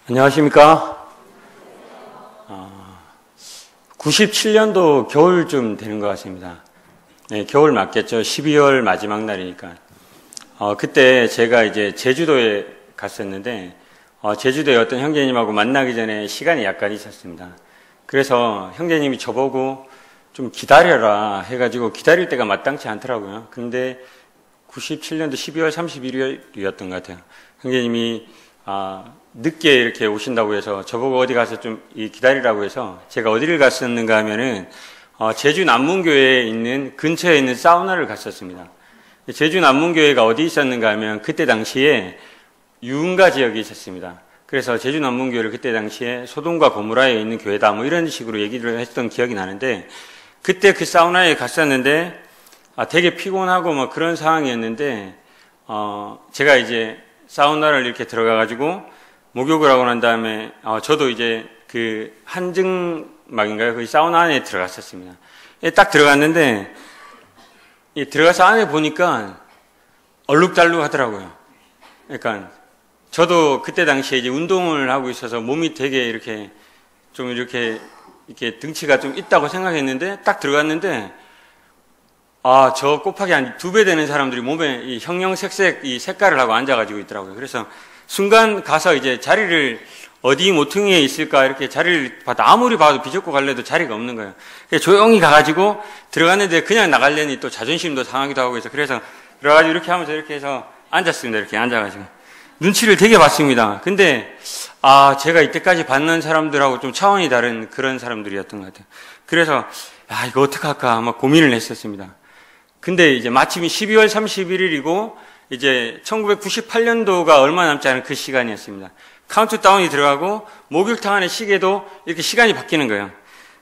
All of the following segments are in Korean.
안녕하십니까? 97년도 겨울쯤 되는 것 같습니다. 네, 겨울 맞겠죠. 12월 마지막 날이니까. 그때 제가 이제 제주도에 갔었는데, 제주도에 어떤 형제님하고 만나기 전에 시간이 약간 있었습니다. 그래서 형제님이 저보고 좀 기다려라 해가지고 기다릴 때가 마땅치 않더라고요. 근데 97년도 12월 31일이었던 것 같아요. 형제님이 늦게 이렇게 오신다고 해서 저보고 어디 가서 좀 기다리라고 해서 제가 어디를 갔었는가 하면은 제주 남문교회에 있는 근처에 있는 사우나를 갔었습니다. 제주 남문교회가 어디 있었는가 하면 그때 당시에 유흥가 지역에 있었습니다. 그래서 제주 남문교회를 그때 당시에 소돔과 고무라에 있는 교회다 뭐 이런 식으로 얘기를 했던 기억이 나는데, 그때 그 사우나에 갔었는데 되게 피곤하고 뭐 그런 상황이었는데 제가 이제 사우나를 이렇게 들어가가지고 목욕을 하고 난 다음에 저도 이제 그 한증막인가요? 그 사우나 안에 들어갔었습니다. 딱 들어갔는데 들어가서 안에 보니까 얼룩달룩 하더라고요. 그러니까 저도 그때 당시에 이제 운동을 하고 있어서 몸이 되게 이렇게 좀 이렇게 등치가 좀 있다고 생각했는데 딱 들어갔는데 저 곱하기 한 2배 되는 사람들이 몸에 이 형형색색 이 색깔을 하고 앉아가지고 있더라고요. 그래서 순간 가서 이제 자리를 어디 모퉁이에 있을까 이렇게 자리를 봐도 아무리 봐도 비좁고 갈래도 자리가 없는 거예요. 그래서 조용히 가가지고 들어갔는데 그냥 나가려니 또 자존심도 상하기도 하고 해서 그래서 들어가가지고 이렇게 하면서 이렇게 해서 앉았습니다. 이렇게 앉아가지고 눈치를 되게 봤습니다. 근데 제가 이때까지 봤는 사람들하고 좀 차원이 다른 그런 사람들이었던 것 같아요. 그래서 이거 어떡할까 막 고민을 했었습니다. 근데 이제 마침 12월 31일이고 이제 1998년도가 얼마 남지 않은 그 시간이었습니다. 카운트다운이 들어가고 목욕탕 안의 시계도 이렇게 시간이 바뀌는 거예요.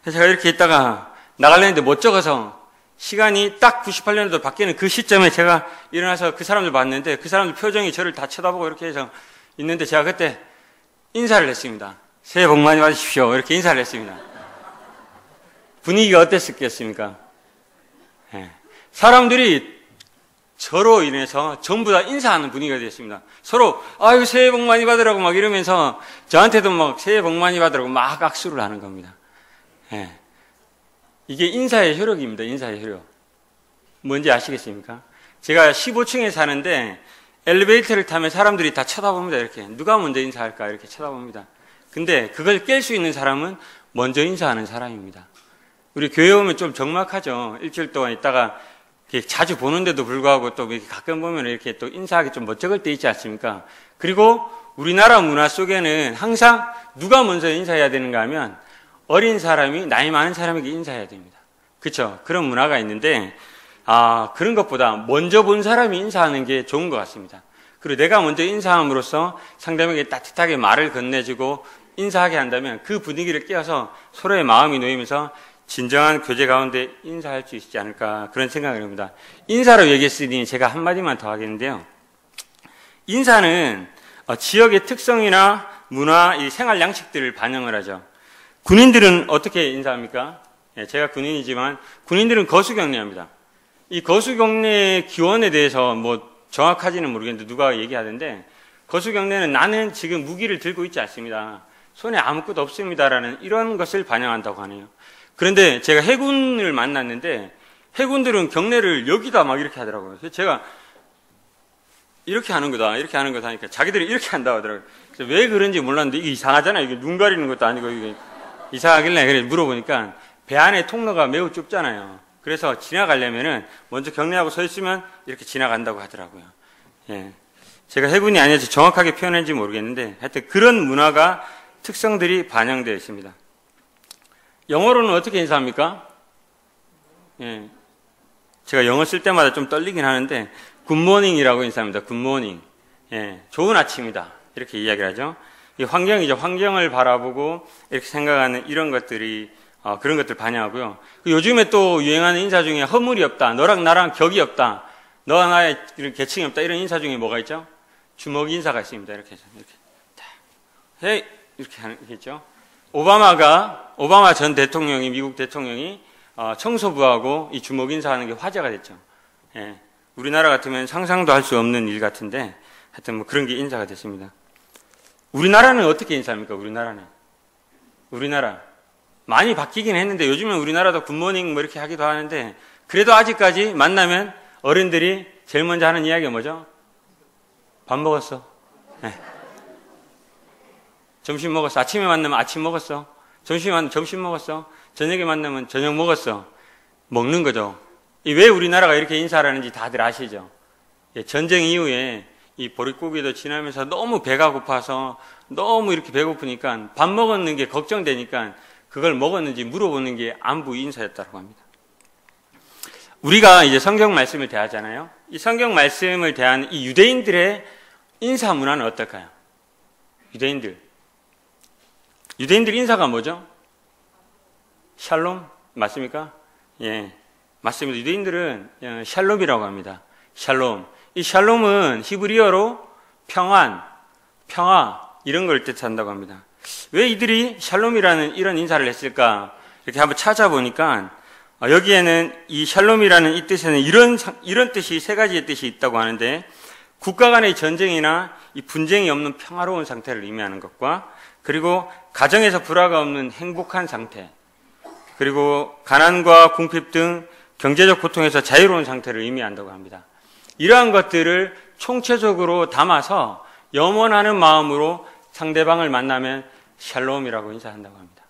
그래서 제가 이렇게 있다가 나가려는데 못 적어서 시간이 딱 98년도 바뀌는 그 시점에 제가 일어나서 그 사람들 봤는데 그 사람들 표정이 저를 다 쳐다보고 이렇게 해서 있는데 제가 그때 인사를 했습니다. 새해 복 많이 받으십시오. 이렇게 인사를 했습니다. 분위기가 어땠겠습니까? 네. 사람들이 저로 인해서 전부 다 인사하는 분위기가 되었습니다. 서로 아이고 새해 복 많이 받으라고 막 이러면서 저한테도 막 새해 복 많이 받으라고 막 악수를 하는 겁니다. 네. 이게 인사의 효력입니다. 인사의 효력. 뭔지 아시겠습니까? 제가 15층에 사는데 엘리베이터를 타면 사람들이 다 쳐다봅니다. 이렇게 누가 먼저 인사할까 이렇게 쳐다봅니다. 근데 그걸 깰 수 있는 사람은 먼저 인사하는 사람입니다. 우리 교회 오면 좀 적막하죠. 일주일 동안 있다가 자주 보는데도 불구하고 또 이렇게 가끔 보면 이렇게 또 인사하기 좀 멋쩍을 때 있지 않습니까? 그리고 우리나라 문화 속에는 항상 누가 먼저 인사해야 되는가 하면 어린 사람이 나이 많은 사람에게 인사해야 됩니다. 그렇죠? 그런 문화가 있는데 그런 것보다 먼저 본 사람이 인사하는 게 좋은 것 같습니다. 그리고 내가 먼저 인사함으로써 상대방에게 따뜻하게 말을 건네주고 인사하게 한다면 그 분위기를 깨워서 서로의 마음이 놓이면서 진정한 교제 가운데 인사할 수 있지 않을까 그런 생각을 합니다. 인사로 얘기했으니 제가 한마디만 더 하겠는데요. 인사는 지역의 특성이나 문화, 이 생활 양식들을 반영을 하죠. 군인들은 어떻게 인사합니까? 제가 군인이지만 군인들은 거수경례합니다. 이 거수경례의 기원에 대해서 뭐 정확하지는 모르겠는데 누가 얘기하던데 거수경례는 나는 지금 무기를 들고 있지 않습니다. 손에 아무것도 없습니다라는 이런 것을 반영한다고 하네요. 그런데 제가 해군을 만났는데 해군들은 경례를 여기다 막 이렇게 하더라고요. 그래서 제가 이렇게 하는 거다, 이렇게 하는 거다 하니까 자기들이 이렇게 한다고 하더라고요. 그래서 왜 그런지 몰랐는데 이게 이상하잖아요. 이게 눈 가리는 것도 아니고 이게 이상하길래 그래 물어보니까 배 안에 통로가 매우 좁잖아요. 그래서 지나가려면은 먼저 경례하고 서 있으면 이렇게 지나간다고 하더라고요. 예. 제가 해군이 아니어서 정확하게 표현했는지 모르겠는데 하여튼 그런 문화가 특성들이 반영되어 있습니다. 영어로는 어떻게 인사합니까? 예. 제가 영어 쓸 때마다 좀 떨리긴 하는데 굿모닝이라고 인사합니다. 굿모닝. 예. 좋은 아침이다. 이렇게 이야기를 하죠. 이 환경이죠. 환경을 바라보고 이렇게 생각하는 이런 것들이 그런 것들 반영하고요. 요즘에 또 유행하는 인사 중에 허물이 없다. 너랑 나랑 격이 없다. 너와 나의 이런 계층이 없다. 이런 인사 중에 뭐가 있죠? 주먹 인사가 있습니다. 이렇게 해서 이렇게 헤이 이렇게 하는 게 있죠. 오바마 전 대통령이 미국 대통령이 청소부하고 이 주먹 인사하는 게 화제가 됐죠. 예. 우리나라 같으면 상상도 할 수 없는 일 같은데 하여튼 뭐 그런 게 인사가 됐습니다. 우리나라는 어떻게 인사합니까? 우리나라. 많이 바뀌긴 했는데 요즘은 우리나라도 굿모닝 뭐 이렇게 하기도 하는데 그래도 아직까지 만나면 어른들이 제일 먼저 하는 이야기가 뭐죠? 밥 먹었어? 네. 점심 먹었어? 아침에 만나면 아침 먹었어? 점심에 만나면 점심 먹었어? 저녁에 만나면 저녁 먹었어? 먹는 거죠. 왜 우리나라가 이렇게 인사하는지 다들 아시죠? 전쟁 이후에 이 보릿고기도 지나면서 너무 배가 고파서 너무 이렇게 배고프니까 밥 먹었는 게 걱정되니까 그걸 먹었는지 물어보는 게 안부 인사였다고 합니다. 우리가 이제 성경 말씀을 대하잖아요. 이 성경 말씀을 대하는 이 유대인들의 인사 문화는 어떨까요? 유대인들 인사가 뭐죠? 샬롬 맞습니까? 예, 맞습니다. 유대인들은 샬롬이라고 합니다. 샬롬. 이 샬롬은 히브리어로 평화 이런 걸 뜻한다고 합니다. 왜 이들이 샬롬이라는 이런 인사를 했을까? 이렇게 한번 찾아보니까 여기에는 이 샬롬이라는 이 뜻에는 이런 뜻이 세 가지의 뜻이 있다고 하는데 국가 간의 전쟁이나 이 분쟁이 없는 평화로운 상태를 의미하는 것과 그리고 가정에서 불화가 없는 행복한 상태 그리고 가난과 궁핍 등 경제적 고통에서 자유로운 상태를 의미한다고 합니다. 이러한 것들을 총체적으로 담아서 염원하는 마음으로 상대방을 만나면 샬롬이라고 인사한다고 합니다.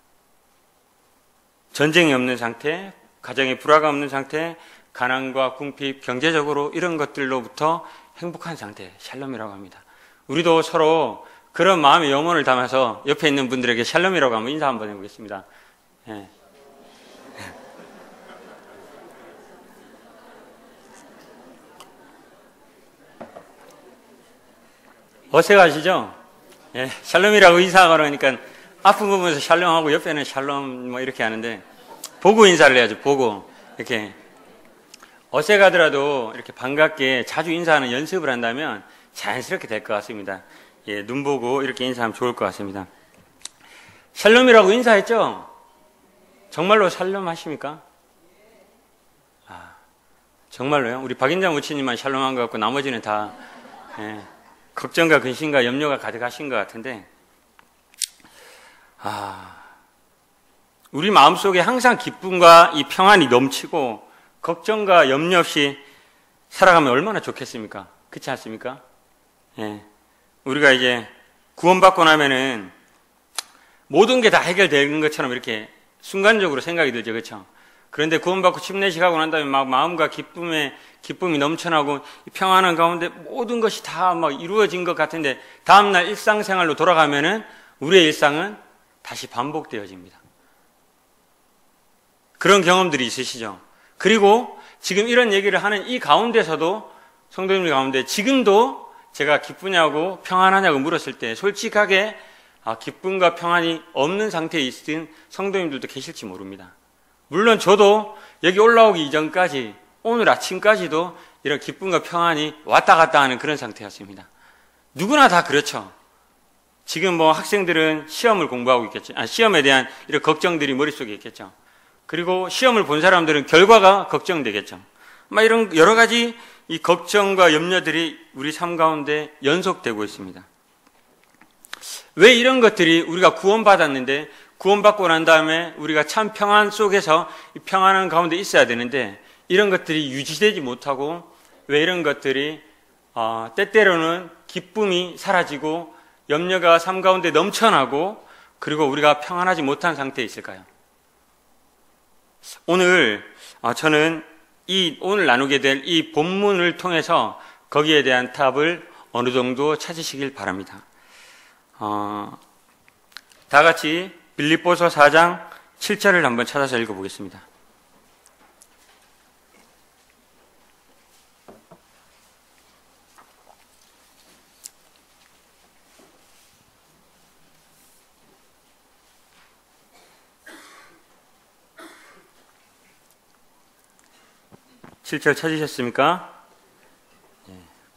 전쟁이 없는 상태, 가정에 불화가 없는 상태, 가난과 궁핍, 경제적으로 이런 것들로부터 행복한 상태, 샬롬이라고 합니다. 우리도 서로 그런 마음의 염원을 담아서 옆에 있는 분들에게 샬롬이라고 한번 인사 한번 해보겠습니다. 예. 어색하시죠? 예, 샬롬이라고 인사하고 그러니까 앞은 보면서 샬롬하고 옆에는 샬롬 뭐 이렇게 하는데 보고 인사를 해야죠. 보고 이렇게 어색하더라도 이렇게 반갑게 자주 인사하는 연습을 한다면 자연스럽게 될 것 같습니다. 예, 눈 보고 이렇게 인사하면 좋을 것 같습니다. 샬롬이라고 인사했죠? 정말로 샬롬 하십니까? 정말로요? 우리 박인장 모치님만 샬롬한 것 같고 나머지는 다 예, 걱정과 근심과 염려가 가득하신 것 같은데 우리 마음속에 항상 기쁨과 이 평안이 넘치고 걱정과 염려 없이 살아가면 얼마나 좋겠습니까? 그렇지 않습니까? 예. 우리가 이제 구원받고 나면은 모든 게 다 해결되는 것처럼 이렇게 순간적으로 생각이 들죠. 그렇죠? 그런데 구원받고 침례식하고 난 다음에 막 마음과 기쁨이 넘쳐나고 평안한 가운데 모든 것이 다 막 이루어진 것 같은데 다음날 일상생활로 돌아가면은 우리의 일상은 다시 반복되어집니다. 그런 경험들이 있으시죠? 그리고 지금 이런 얘기를 하는 이 가운데서도 성도님들 가운데 지금도 제가 기쁘냐고 평안하냐고 물었을 때 솔직하게 기쁨과 평안이 없는 상태에 있은 성도님들도 계실지 모릅니다. 물론 저도 여기 올라오기 이전까지 오늘 아침까지도 이런 기쁨과 평안이 왔다 갔다 하는 그런 상태였습니다. 누구나 다 그렇죠. 지금 뭐 학생들은 시험을 공부하고 있겠죠. 시험에 대한 이런 걱정들이 머릿속에 있겠죠. 그리고 시험을 본 사람들은 결과가 걱정되겠죠. 막 이런 여러 가지 이 걱정과 염려들이 우리 삶 가운데 연속되고 있습니다. 왜 이런 것들이 우리가 구원받았는데 구원받고 난 다음에 우리가 참 평안 속에서 평안한 가운데 있어야 되는데 이런 것들이 유지되지 못하고 왜 이런 것들이 때때로는 기쁨이 사라지고 염려가 삶 가운데 넘쳐나고 그리고 우리가 평안하지 못한 상태에 있을까요? 오늘 저는 오늘 나누게 될 이 본문을 통해서 거기에 대한 답을 어느 정도 찾으시길 바랍니다. 다 같이 빌립보서 4장 7절을 한번 찾아서 읽어보겠습니다. (7절) 찾으셨습니까?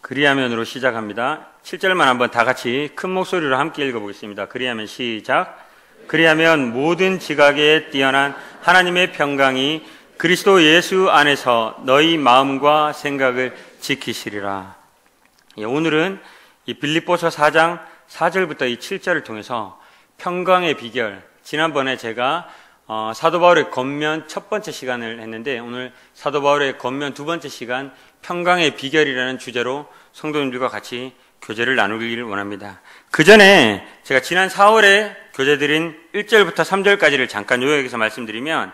그리하면으로 시작합니다. 7절만 한번 다 같이 큰 목소리로 함께 읽어보겠습니다. 그리하면 시작. 그리하면 모든 지각에 뛰어난 하나님의 평강이 그리스도 예수 안에서 너희 마음과 생각을 지키시리라. 오늘은 이 빌립보서 4장 4절부터 이 7절을 통해서 평강의 비결, 지난번에 제가 사도 바울의 권면 첫 번째 시간을 했는데 오늘 사도 바울의 권면 두 번째 시간 평강의 비결이라는 주제로 성도님들과 같이 교제를 나누기를 원합니다. 그 전에 제가 지난 4월에 교제드린 1절부터 3절까지를 잠깐 요약해서 말씀드리면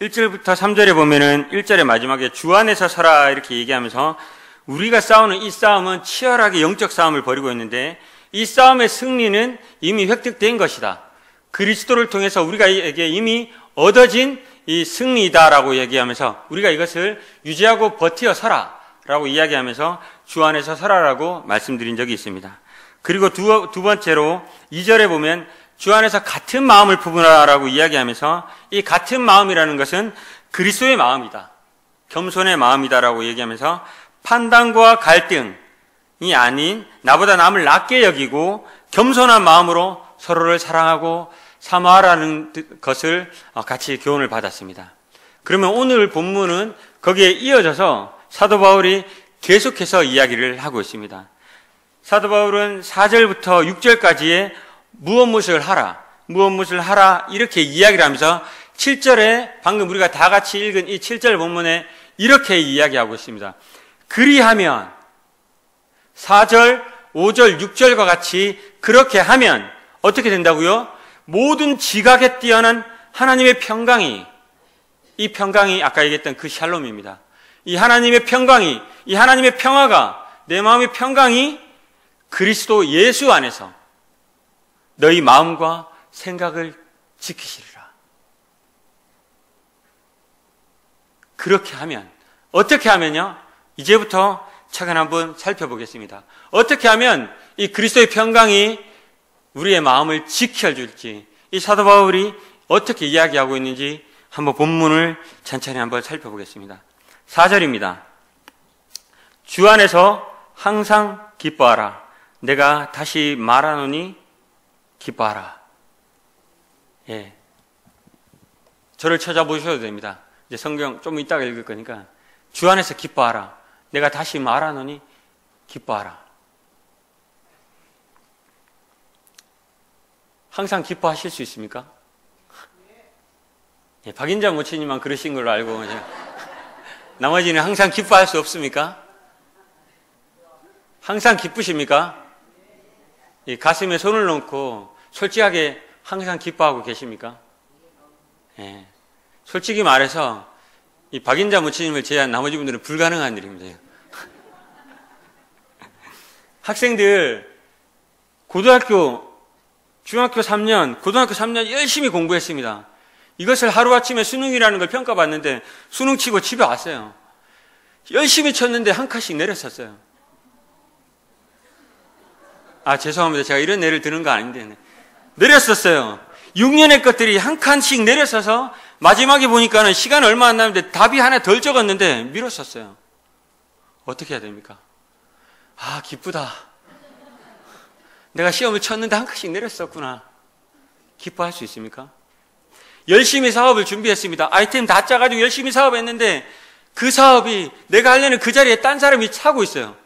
1절부터 3절에 보면은 1절의 마지막에 주 안에서 서라 이렇게 얘기하면서 우리가 싸우는 이 싸움은 치열하게 영적 싸움을 벌이고 있는데 이 싸움의 승리는 이미 획득된 것이다. 그리스도를 통해서 우리가에게 이미 얻어진 이 승리이다라고 얘기하면서 우리가 이것을 유지하고 버티어 서라 라고 이야기하면서 주 안에서 서라라고 말씀드린 적이 있습니다. 그리고 두 번째로 2절에 보면 주 안에서 같은 마음을 품으라라고 이야기하면서 이 같은 마음이라는 것은 그리스도의 마음이다. 겸손의 마음이다라고 얘기하면서 판단과 갈등이 아닌 나보다 남을 낮게 여기고 겸손한 마음으로 서로를 사랑하고 사모하라는 것을 같이 교훈을 받았습니다. 그러면 오늘 본문은 거기에 이어져서 사도 바울이 계속해서 이야기를 하고 있습니다. 사도 바울은 4절부터 6절까지의 무엇을 하라 이렇게 이야기를 하면서 7절에 방금 우리가 다 같이 읽은 이 7절 본문에 이렇게 이야기하고 있습니다. 그리하면 4절, 5절, 6절과 같이 그렇게 하면 어떻게 된다고요? 모든 지각에 뛰어난 하나님의 평강이, 이 평강이 아까 얘기했던 그 샬롬입니다. 이 하나님의 평강이, 이 하나님의 평화가, 내 마음의 평강이 그리스도 예수 안에서 너희 마음과 생각을 지키시리라. 그렇게 하면, 어떻게 하면요? 이제부터 차근 한번 살펴보겠습니다. 어떻게 하면 이 그리스도의 평강이 우리의 마음을 지켜줄지, 이 사도 바울이 어떻게 이야기하고 있는지 한번 본문을 천천히 한번 살펴보겠습니다. 4절입니다. 주 안에서 항상 기뻐하라. 내가 다시 말하노니 기뻐하라. 예. 저를 찾아보셔도 됩니다. 이제 성경 좀 이따가 읽을 거니까 주 안에서 기뻐하라. 내가 다시 말하노니 기뻐하라. 항상 기뻐하실 수 있습니까? 예, 박인자 모치님만 그러신 걸로 알고 나머지는 항상 기뻐할 수 없습니까? 항상 기쁘십니까? 예, 가슴에 손을 놓고 솔직하게 항상 기뻐하고 계십니까? 예, 솔직히 말해서 이 박인자 모치님을 제외한 나머지 분들은 불가능한 일입니다. 학생들 중학교 3년, 고등학교 3년 열심히 공부했습니다. 이것을 하루아침에 수능이라는 걸 평가받는데 수능 치고 집에 왔어요. 열심히 쳤는데 한 칸씩 내렸었어요. 죄송합니다. 제가 이런 예를 드는 거 아닌데. 내렸었어요. 6년의 것들이 한 칸씩 내렸어서 마지막에 보니까는 시간 얼마 안 남는데 답이 하나 덜 적었는데 미뤘었어요. 어떻게 해야 됩니까? 기쁘다. 내가 시험을 쳤는데 한 칸씩 내렸었구나. 기뻐할 수 있습니까? 열심히 사업을 준비했습니다. 아이템 다 짜가지고 열심히 사업했는데 그 사업이 내가 하려는 그 자리에 딴 사람이 차고 있어요.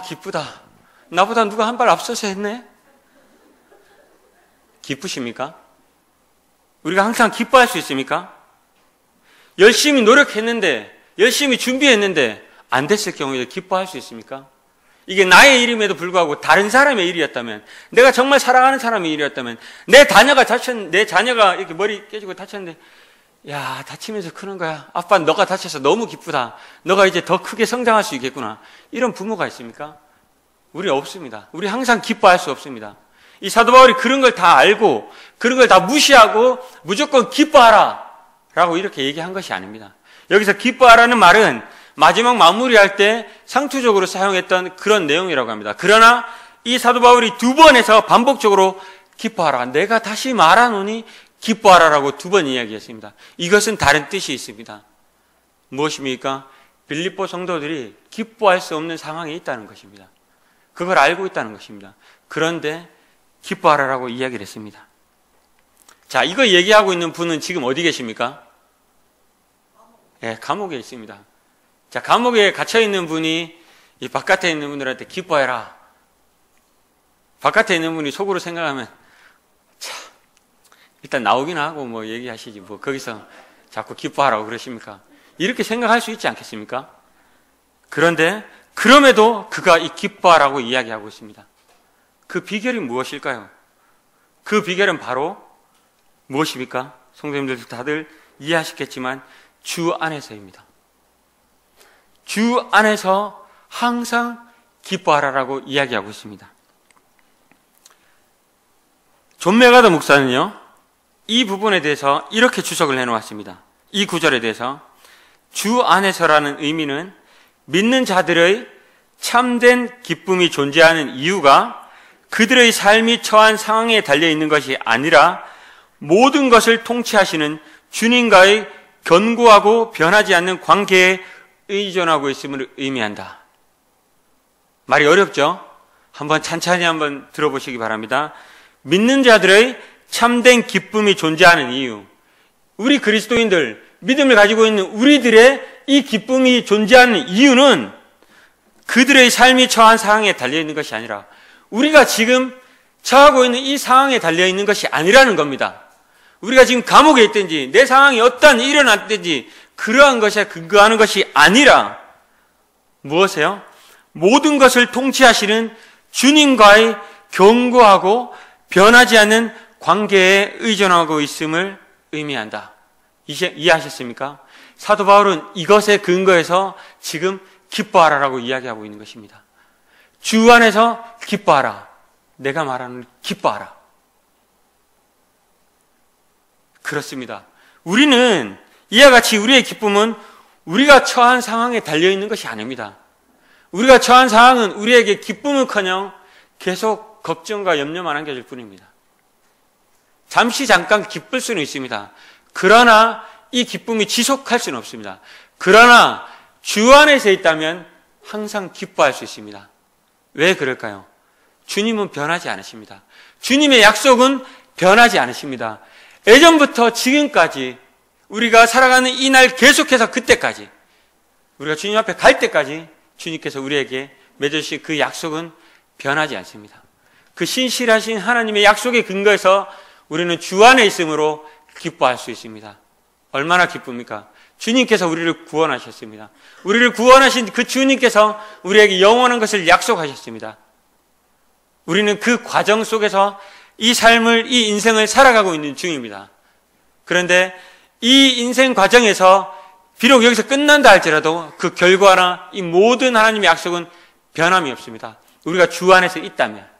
기쁘다. 나보다 누가 한 발 앞서서 했네? 기쁘십니까? 우리가 항상 기뻐할 수 있습니까? 열심히 노력했는데, 열심히 준비했는데 안 됐을 경우에 기뻐할 수 있습니까? 이게 나의 일임에도 불구하고 다른 사람의 일이었다면, 내가 정말 사랑하는 사람의 일이었다면, 내 자녀가 이렇게 머리 깨지고 다쳤는데, 다치면서 크는 거야. 아빠, 너가 다쳐서 너무 기쁘다. 너가 이제 더 크게 성장할 수 있겠구나. 이런 부모가 있습니까? 우리 없습니다. 우리 항상 기뻐할 수 없습니다. 이 사도 바울이 그런 걸 다 알고, 그런 걸 다 무시하고, 무조건 기뻐하라. 라고 이렇게 얘기한 것이 아닙니다. 여기서 기뻐하라는 말은 마지막 마무리할 때 상투적으로 사용했던 그런 내용이라고 합니다. 그러나 이 사도 바울이 두 번에서 반복적으로 기뻐하라. 내가 다시 말하노니 기뻐하라라고 두 번 이야기했습니다. 이것은 다른 뜻이 있습니다. 무엇입니까? 빌립보 성도들이 기뻐할 수 없는 상황에 있다는 것입니다. 그걸 알고 있다는 것입니다. 그런데 기뻐하라라고 이야기를 했습니다. 자, 이거 얘기하고 있는 분은 지금 어디 계십니까? 감옥에 있습니다. 자, 감옥에 갇혀 있는 분이 이 바깥에 있는 분들한테 기뻐해라 바깥에 있는 분이 속으로 생각하면 참 일단 나오긴 하고 뭐 얘기하시지 뭐 거기서 자꾸 기뻐하라고 그러십니까? 이렇게 생각할 수 있지 않겠습니까? 그런데 그럼에도 그가 이 기뻐하라고 이야기하고 있습니다. 그 비결이 무엇일까요? 그 비결은 바로 무엇입니까? 성도님들 다들 이해하시겠지만 주 안에서입니다. 주 안에서 항상 기뻐하라라고 이야기하고 있습니다. 존 메가더 목사는요, 이 부분에 대해서 이렇게 주석을 해놓았습니다. 이 구절에 대해서 주 안에서라는 의미는 믿는 자들의 참된 기쁨이 존재하는 이유가 그들의 삶이 처한 상황에 달려있는 것이 아니라 모든 것을 통치하시는 주님과의 견고하고 변하지 않는 관계에 의존하고 있음을 의미한다. 말이 어렵죠? 한번 찬찬히 한번 들어보시기 바랍니다. 믿는 자들의 참된 기쁨이 존재하는 이유, 우리 그리스도인들, 믿음을 가지고 있는 우리들의 이 기쁨이 존재하는 이유는 그들의 삶이 처한 상황에 달려있는 것이 아니라 우리가 지금 처하고 있는 이 상황에 달려있는 것이 아니라는 겁니다. 우리가 지금 감옥에 있든지 내 상황이 어떤 일이 일어났든지 그러한 것에 근거하는 것이 아니라 무엇이에요? 모든 것을 통치하시는 주님과의 견고하고 변하지 않는 관계에 의존하고 있음을 의미한다. 이해하셨습니까? 사도 바울은 이것에 근거해서 지금 기뻐하라라고 이야기하고 있는 것입니다. 주 안에서 기뻐하라. 내가 말하는 기뻐하라. 그렇습니다. 우리는 이와 같이 우리의 기쁨은 우리가 처한 상황에 달려있는 것이 아닙니다. 우리가 처한 상황은 우리에게 기쁨은커녕 계속 걱정과 염려만 안겨줄 뿐입니다. 잠시 잠깐 기쁠 수는 있습니다. 그러나 이 기쁨이 지속할 수는 없습니다. 그러나 주 안에서 있다면 항상 기뻐할 수 있습니다. 왜 그럴까요? 주님은 변하지 않으십니다. 주님의 약속은 변하지 않으십니다. 예전부터 지금까지 우리가 살아가는 이 날 계속해서 그때까지 우리가 주님 앞에 갈 때까지 주님께서 우리에게 맺어주신 그 약속은 변하지 않습니다. 그 신실하신 하나님의 약속에 근거해서 우리는 주 안에 있음으로 기뻐할 수 있습니다. 얼마나 기쁩니까? 주님께서 우리를 구원하셨습니다. 우리를 구원하신 그 주님께서 우리에게 영원한 것을 약속하셨습니다. 우리는 그 과정 속에서 이 삶을, 이 인생을 살아가고 있는 중입니다. 그런데 이 인생 과정에서 비록 여기서 끝난다 할지라도 그 결과나 이 모든 하나님의 약속은 변함이 없습니다. 우리가 주 안에서 있다면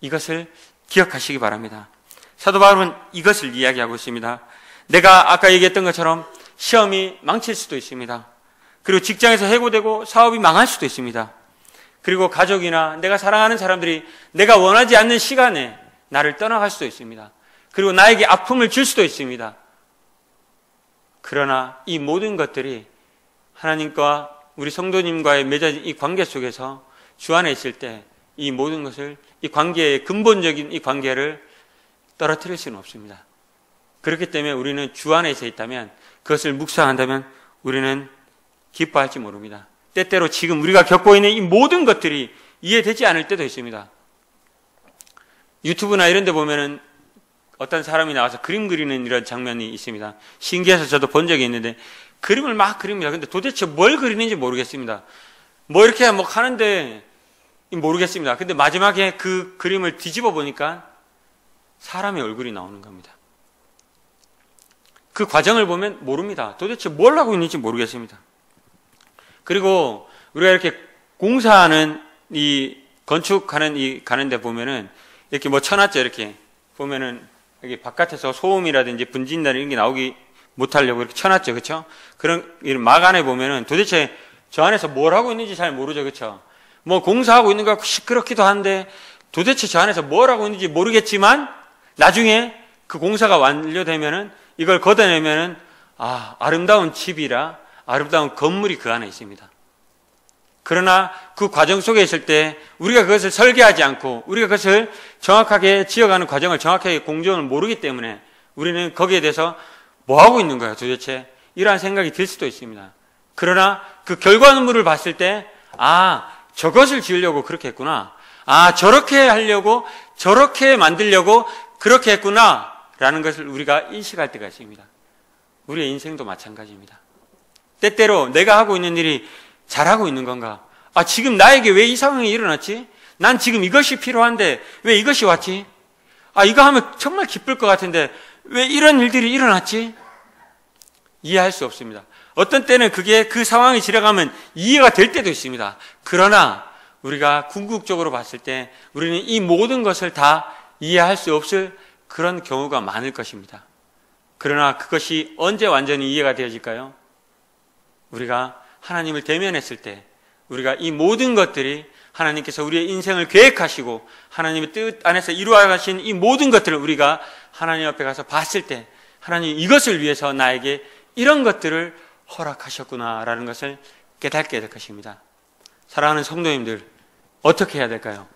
이것을 기억하시기 바랍니다. 사도 바울은 이것을 이야기하고 있습니다. 내가 아까 얘기했던 것처럼 시험이 망칠 수도 있습니다. 그리고 직장에서 해고되고 사업이 망할 수도 있습니다. 그리고 가족이나 내가 사랑하는 사람들이 내가 원하지 않는 시간에 나를 떠나갈 수도 있습니다. 그리고 나에게 아픔을 줄 수도 있습니다. 그러나 이 모든 것들이 하나님과 우리 성도님과의 맺어진 이 관계 속에서 주 안에 있을 때 이 모든 것을, 이 관계의 근본적인 이 관계를 떨어뜨릴 수는 없습니다. 그렇기 때문에 우리는 주 안에서 있다면, 그것을 묵상한다면 우리는 기뻐할지 모릅니다. 때때로 지금 우리가 겪고 있는 이 모든 것들이 이해되지 않을 때도 있습니다. 유튜브나 이런 데 보면은 어떤 사람이 나와서 그림 그리는 이런 장면이 있습니다. 신기해서 저도 본 적이 있는데 그림을 막 그립니다. 근데 도대체 뭘 그리는지 모르겠습니다. 뭐 이렇게 뭐 하는데 모르겠습니다. 근데 마지막에 그 그림을 뒤집어 보니까 사람의 얼굴이 나오는 겁니다. 그 과정을 보면 모릅니다. 도대체 뭘 하고 있는지 모르겠습니다. 그리고 우리가 이렇게 공사하는 이 건축하는 이 가는데 보면은 이렇게 뭐 쳐놨죠. 이렇게 보면은 여기 바깥에서 소음이라든지 분진이나 이런 게 나오기 못하려고 이렇게 쳐놨죠. 그렇죠? 그런 이런 막 안에 보면은 도대체 저 안에서 뭘 하고 있는지 잘 모르죠. 그렇죠? 뭐 공사하고 있는 거 같고 시끄럽기도 한데 도대체 저 안에서 뭘 하고 있는지 모르겠지만 나중에 그 공사가 완료되면은 이걸 걷어내면은 아름다운 집이라 아름다운 건물이 그 안에 있습니다. 그러나 그 과정 속에 있을 때 우리가 그것을 설계하지 않고 우리가 그것을 정확하게 지어가는 과정을 정확하게 공정을 모르기 때문에 우리는 거기에 대해서 뭐 하고 있는 거야 도대체 이러한 생각이 들 수도 있습니다. 그러나 그 결과물을 봤을 때 저것을 지으려고 그렇게 했구나. 아, 저렇게 하려고, 저렇게 만들려고 그렇게 했구나 라는 것을 우리가 인식할 때가 있습니다. 우리의 인생도 마찬가지입니다. 때때로 내가 하고 있는 일이 잘하고 있는 건가? 아, 지금 나에게 왜 이 상황이 일어났지? 난 지금 이것이 필요한데 왜 이것이 왔지? 아, 이거 하면 정말 기쁠 것 같은데 왜 이런 일들이 일어났지? 이해할 수 없습니다. 어떤 때는 그게 그 상황이 지나가면 이해가 될 때도 있습니다. 그러나 우리가 궁극적으로 봤을 때 우리는 이 모든 것을 다 이해할 수 없을 그런 경우가 많을 것입니다. 그러나 그것이 언제 완전히 이해가 되어질까요? 우리가 하나님을 대면했을 때, 우리가 이 모든 것들이 하나님께서 우리의 인생을 계획하시고 하나님의 뜻 안에서 이루어가신 이 모든 것들을 우리가 하나님 앞에 가서 봤을 때, 하나님 이것을 위해서 나에게 이런 것들을 허락하셨구나라는 것을 깨닫게 될 것입니다. 사랑하는 성도님들, 어떻게 해야 될까요?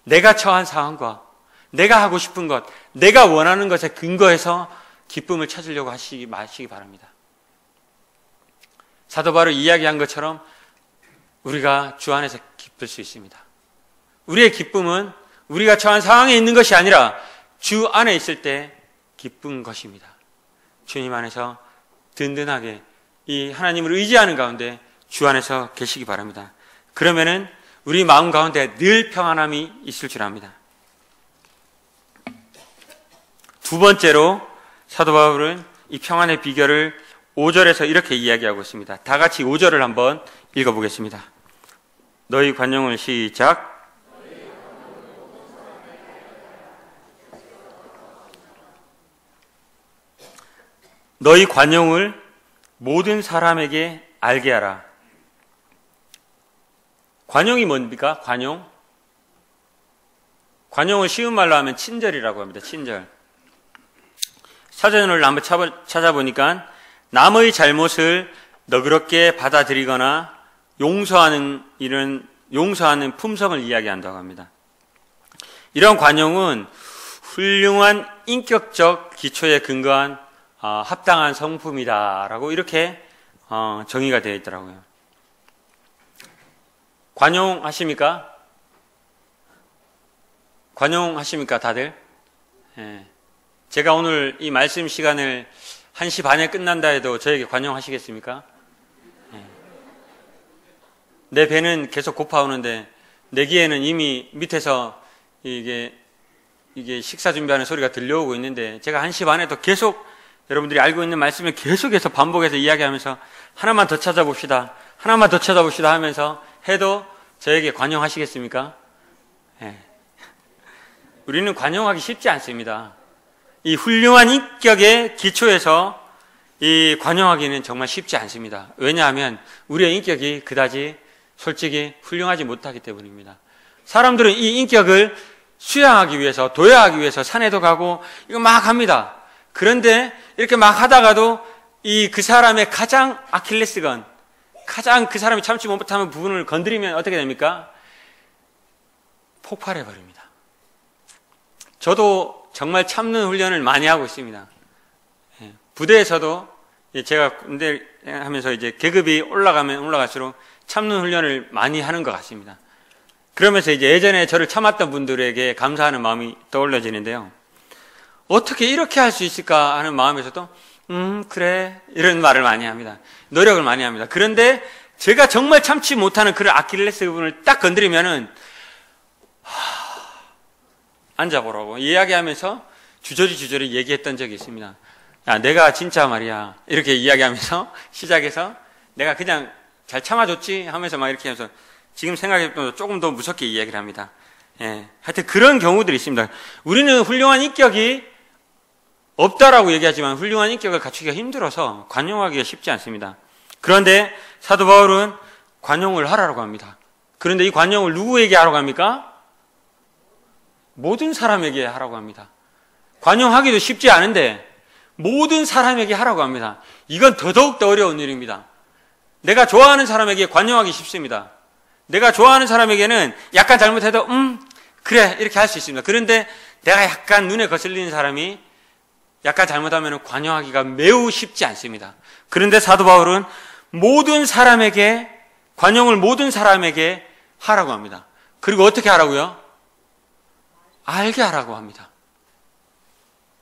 내가 처한 상황과 내가 하고 싶은 것, 내가 원하는 것에 근거해서 기쁨을 찾으려고 하시기 마시기 바랍니다. 사도 바울이 이야기한 것처럼 우리가 주 안에서 기쁠 수 있습니다. 우리의 기쁨은 우리가 처한 상황에 있는 것이 아니라 주 안에 있을 때 기쁜 것입니다. 주님 안에서 든든하게 이 하나님을 의지하는 가운데 주 안에서 계시기 바랍니다. 그러면은 우리 마음 가운데 늘 평안함이 있을 줄 압니다. 두 번째로 사도 바울은 이 평안의 비결을 5절에서 이렇게 이야기하고 있습니다. 다 같이 5절을 한번 읽어보겠습니다. 너희 관용을 시작. 너희 관용을 모든 사람에게 알게 하라. 관용이 뭡니까? 관용? 관용을 쉬운 말로 하면 친절이라고 합니다. 친절. 사전을 한번 찾아보니까 남의 잘못을 너그럽게 받아들이거나 용서하는 품성을 이야기한다고 합니다. 이런 관용은 훌륭한 인격적 기초에 근거한 합당한 성품이다라고 이렇게 정의가 되어 있더라고요. 관용하십니까? 관용하십니까, 다들? 예. 제가 오늘 이 말씀 시간을 1시 반에 끝난다 해도 저에게 관용하시겠습니까? 예. 내 배는 계속 고파오는데 내 귀에는 이미 밑에서 이게 식사 준비하는 소리가 들려오고 있는데 제가 1시 반에도 계속 여러분들이 알고 있는 말씀을 계속해서 반복해서 이야기하면서 하나만 더 찾아봅시다. 하나만 더 찾아봅시다 하면서 해도 저에게 관용하시겠습니까? 예. 우리는 관용하기 쉽지 않습니다. 이 훌륭한 인격의 기초에서 이 관용하기는 정말 쉽지 않습니다. 왜냐하면 우리의 인격이 그다지 솔직히 훌륭하지 못하기 때문입니다. 사람들은 이 인격을 수양하기 위해서, 도야하기 위해서 산에도 가고 이거 막 합니다. 그런데 이렇게 막 하다가도 그 사람의 가장 아킬레스건, 가장 그 사람이 참지 못하는 부분을 건드리면 어떻게 됩니까? 폭발해 버립니다. 저도 정말 참는 훈련을 많이 하고 있습니다. 부대에서도 제가 군대 하면서 이제 계급이 올라가면 올라갈수록 참는 훈련을 많이 하는 것 같습니다. 그러면서 이제 예전에 저를 참았던 분들에게 감사하는 마음이 떠올려지는데요. 어떻게 이렇게 할 수 있을까 하는 마음에서도 그래 이런 말을 많이 합니다. 노력을 많이 합니다. 그런데 제가 정말 참지 못하는 그런 아킬레스 부분을 딱 건드리면은 앉아보라고 이야기하면서 주저리 얘기했던 적이 있습니다. 야, 내가 진짜 말이야 이렇게 이야기하면서 시작해서 내가 그냥 잘 참아줬지 하면서 막 이렇게 하면서 지금 생각해보면 조금 더 무섭게 이야기를 합니다. 예, 하여튼 그런 경우들이 있습니다. 우리는 훌륭한 인격이 없다라고 얘기하지만 훌륭한 인격을 갖추기가 힘들어서 관용하기가 쉽지 않습니다. 그런데 사도 바울은 관용을 하라고 합니다. 그런데 이 관용을 누구에게 하라고 합니까? 모든 사람에게 하라고 합니다. 관용하기도 쉽지 않은데 모든 사람에게 하라고 합니다. 이건 더더욱 더 어려운 일입니다. 내가 좋아하는 사람에게 관용하기 쉽습니다. 내가 좋아하는 사람에게는 약간 잘못해도 그래 이렇게 할 수 있습니다. 그런데 내가 약간 눈에 거슬리는 사람이 약간 잘못하면 관용하기가 매우 쉽지 않습니다. 그런데 사도 바울은 모든 사람에게 관용을 모든 사람에게 하라고 합니다. 그리고 어떻게 하라고요? 알게 하라고 합니다.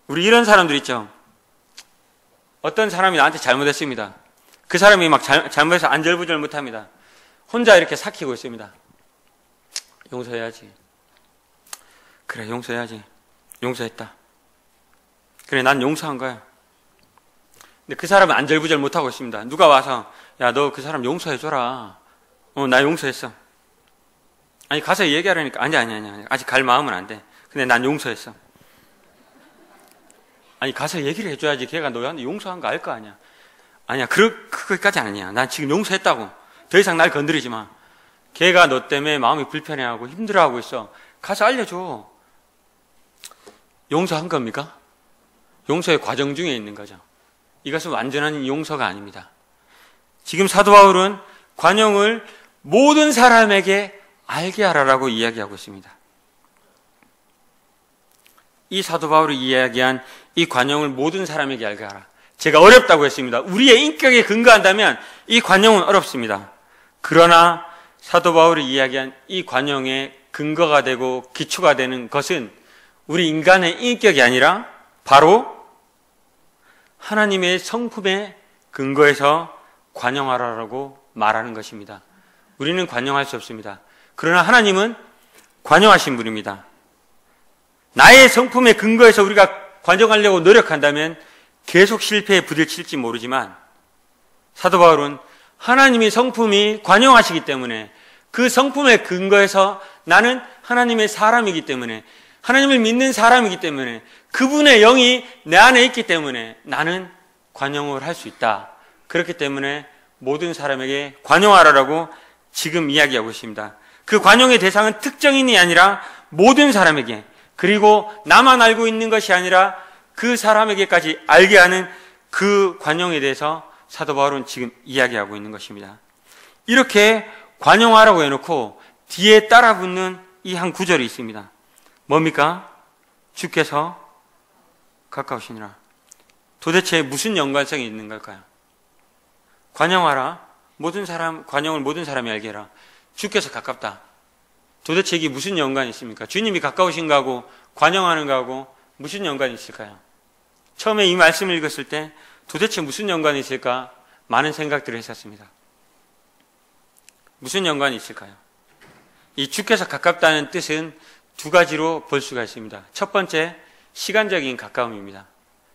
우리 이런 사람들 있죠. 어떤 사람이 나한테 잘못했습니다. 그 사람이 막 잘못해서 안절부절 못합니다. 혼자 이렇게 삭히고 있습니다. 용서해야지. 그래, 용서해야지. 용서했다. 그래, 난 용서한 거야. 근데 그 사람은 안절부절 못하고 있습니다. 누가 와서, 야, 너 그 사람 용서해줘라. 나 용서했어. 아니, 가서 얘기하라니까. 아니. 아직 갈 마음은 안 돼. 근데 난 용서했어. 아니, 가서 얘기를 해줘야지. 걔가 너한테 용서한 거 알 거 아니야. 아니야, 그거까지 아니야. 난 지금 용서했다고. 더 이상 날 건드리지 마. 걔가 너 때문에 마음이 불편해하고 힘들어하고 있어. 가서 알려줘. 용서한 겁니까? 용서의 과정 중에 있는 거죠. 이것은 완전한 용서가 아닙니다. 지금 사도 바울은 관용을 모든 사람에게 알게 하라라고 이야기하고 있습니다. 이 사도 바울이 이야기한 이 관용을 모든 사람에게 알게 하라. 제가 어렵다고 했습니다. 우리의 인격에 근거한다면 이 관용은 어렵습니다. 그러나 사도 바울이 이야기한 이 관용의 근거가 되고 기초가 되는 것은 우리 인간의 인격이 아니라 바로 하나님의 성품에 근거해서 관용하라라고 말하는 것입니다. 우리는 관용할 수 없습니다. 그러나 하나님은 관용하신 분입니다. 나의 성품에 근거해서 우리가 관용하려고 노력한다면 계속 실패에 부딪힐지 모르지만 사도 바울은 하나님의 성품이 관용하시기 때문에 그 성품에 근거해서 나는 하나님의 사람이기 때문에 하나님을 믿는 사람이기 때문에 그분의 영이 내 안에 있기 때문에 나는 관용을 할 수 있다. 그렇기 때문에 모든 사람에게 관용하라라고 지금 이야기하고 있습니다. 그 관용의 대상은 특정인이 아니라 모든 사람에게, 그리고 나만 알고 있는 것이 아니라 그 사람에게까지 알게 하는 그 관용에 대해서 사도 바울은 지금 이야기하고 있는 것입니다. 이렇게 관용하라고 해놓고 뒤에 따라붙는 이 한 구절이 있습니다. 뭡니까? 주께서 가까우시니라. 도대체 무슨 연관성이 있는 걸까요? 관용하라. 관용을 모든 사람이 알게 해라. 주께서 가깝다. 도대체 이게 무슨 연관이 있습니까? 주님이 가까우신 거하고 관용하는 거하고 무슨 연관이 있을까요? 처음에 이 말씀을 읽었을 때 도대체 무슨 연관이 있을까? 많은 생각들을 했었습니다. 무슨 연관이 있을까요? 이 주께서 가깝다는 뜻은 두 가지로 볼 수가 있습니다. 첫 번째, 시간적인 가까움입니다.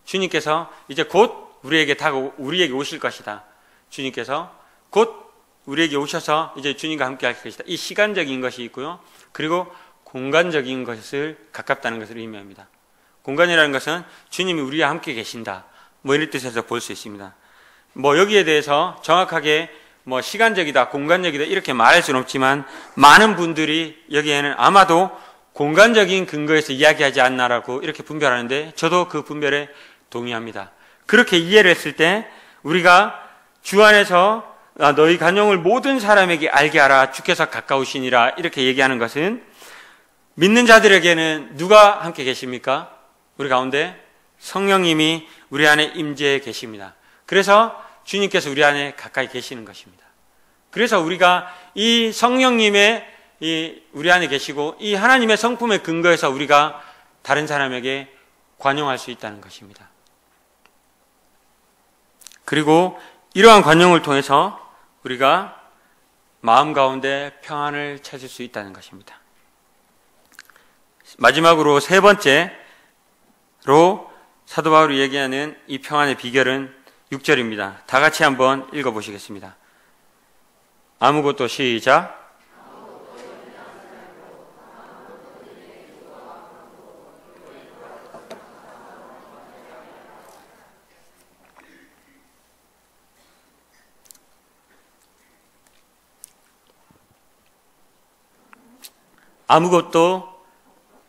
주님께서 이제 곧 우리에게 오실 것이다. 주님께서 곧 우리에게 오셔서 이제 주님과 함께 할 것이다. 이 시간적인 것이 있고요. 그리고 공간적인 것을 가깝다는 것을 의미합니다. 공간이라는 것은 주님이 우리와 함께 계신다. 이런 뜻에서 볼 수 있습니다. 여기에 대해서 정확하게 시간적이다, 공간적이다 이렇게 말할 수는 없지만 많은 분들이 여기에는 아마도 공간적인 근거에서 이야기하지 않나라고 이렇게 분별하는데 저도 그 분별에 동의합니다. 그렇게 이해를 했을 때 우리가 주 안에서 너희 관용을 모든 사람에게 알게 하라. 주께서 가까우시니라. 이렇게 얘기하는 것은 믿는 자들에게는 누가 함께 계십니까? 우리 가운데 성령님이 우리 안에 임재해 계십니다. 그래서 주님께서 우리 안에 가까이 계시는 것입니다. 그래서 우리가 이 성령님의 우리 안에 계시고 이 하나님의 성품에 근거해서 우리가 다른 사람에게 관용할 수 있다는 것입니다. 그리고 이러한 관용을 통해서 우리가 마음 가운데 평안을 찾을 수 있다는 것입니다. 마지막으로 세 번째로 사도 바울이 얘기하는 이 평안의 비결은 6절입니다. 다 같이 한번 읽어보시겠습니다. 아무것도 시작. 아무것도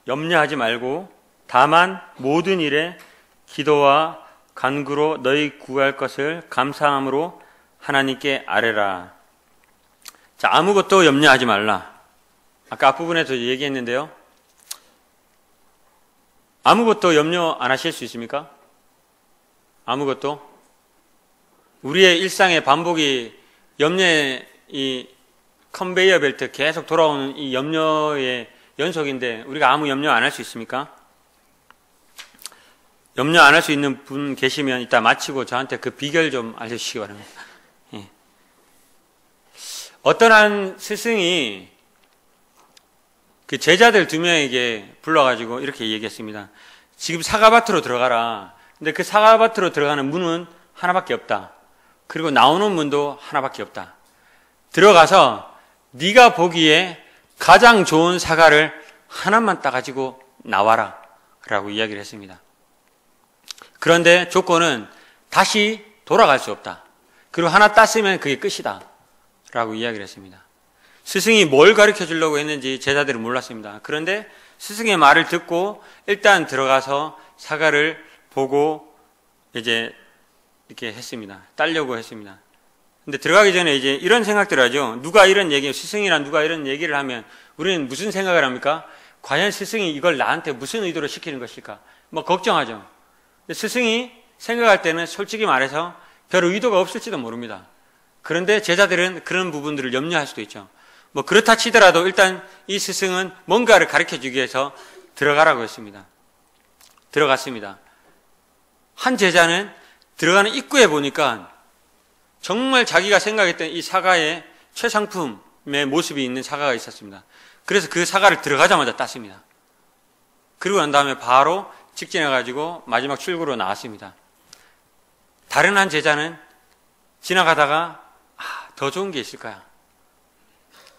염려하지 말고 다만 모든 일에 기도와 간구로 너희 구할 것을 감사함으로 하나님께 아뢰라. 자, 아무것도 염려하지 말라. 아까 앞부분에서 얘기했는데요. 아무것도 염려 안 하실 수 있습니까? 아무것도? 우리의 일상의 반복이 염려의 컨베이어 벨트 계속 돌아오는 이 염려의 연속인데 우리가 아무 염려 안 할 수 있습니까? 염려 안 할 수 있는 분 계시면 이따 마치고 저한테 그 비결 좀 알려주시기 바랍니다. 예. 어떤 한 스승이 그 제자들 2명에게 불러가지고 이렇게 얘기했습니다. 지금 사과밭으로 들어가라. 근데 그 사과밭으로 들어가는 문은 하나밖에 없다. 그리고 나오는 문도 하나밖에 없다. 들어가서 네가 보기에 가장 좋은 사과를 하나만 따가지고 나와라 라고 이야기를 했습니다. 그런데 조건은 다시 돌아갈 수 없다. 그리고 하나 땄으면 그게 끝이다 라고 이야기를 했습니다. 스승이 뭘 가르쳐 주려고 했는지 제자들은 몰랐습니다. 그런데 스승의 말을 듣고 일단 들어가서 사과를 보고 이제 이렇게 했습니다. 따려고 했습니다. 근데 들어가기 전에 이제 이런 생각들을 하죠. 누가 이런 얘기, 스승이란 누가 이런 얘기를 하면 우리는 무슨 생각을 합니까? 과연 스승이 이걸 나한테 무슨 의도로 시키는 것일까? 뭐 걱정하죠. 근데 스승이 생각할 때는 솔직히 말해서 별 의도가 없을지도 모릅니다. 그런데 제자들은 그런 부분들을 염려할 수도 있죠. 뭐 그렇다 치더라도 일단 이 스승은 뭔가를 가르쳐 주기 위해서 들어가라고 했습니다. 들어갔습니다. 한 제자는 들어가는 입구에 보니까 정말 자기가 생각했던 이 사과의 최상품의 모습이 있는 사과가 있었습니다. 그래서 그 사과를 들어가자마자 땄습니다. 그리고 난 다음에 바로 직진해가지고 마지막 출구로 나왔습니다. 다른 한 제자는 지나가다가 더 좋은 게 있을 거야.